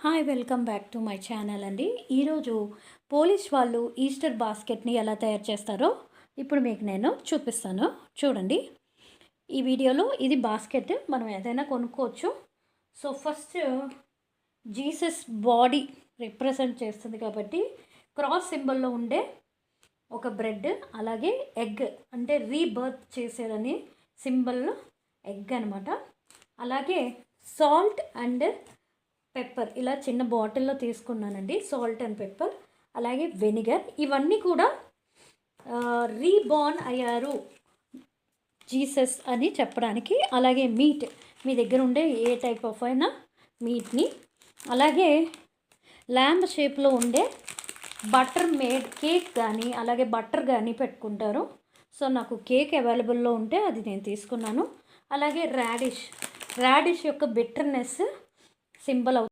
Hi welcome back to my channel అండి. ఈరోజు police వాళ్ళు ఈస్టర్ బాస్కెట్ని ఎలా తయారు చేస్తారో ఇప్పుడు మీకు నేను చూపిస్తాను. చూడండి, ఈ వీడియోలో ఇది బాస్కెట్ మనం ఏదైనా కొనుక్కోవచ్చు. So first Jesus body represent చేస్తుంది కాబట్టి క్రాస్ సింబల్లో ఉండే ఒక బ్రెడ్, అలాగే ఎగ్ అంటే రీబర్త్ చేసేదని సింబల్ ఎగ్ అనమాట. అలాగే సాల్ట్ అండ్ పెప్పర్ ఇలా చిన్న బాటిల్లో తీసుకున్నానండి, సాల్ట్ అండ్ పెప్పర్, అలాగే వెనిగర్. ఇవన్నీ కూడా రీబార్న్ అయ్యారు జీసస్ అని చెప్పడానికి. అలాగే మీట్, మీ దగ్గర ఉండే ఏ టైప్ ఆఫ్ అయినా మీట్ని, అలాగే ల్యాంబ్ షేప్లో ఉండే బటర్ మేడ్ కేక్ కానీ అలాగే బటర్ కానీ పెట్టుకుంటారు. సో నాకు కేక్ అవైలబుల్లో ఉంటే అది నేను తీసుకున్నాను. అలాగే రాడిష్ యొక్క బిటర్నెస్ సింబల్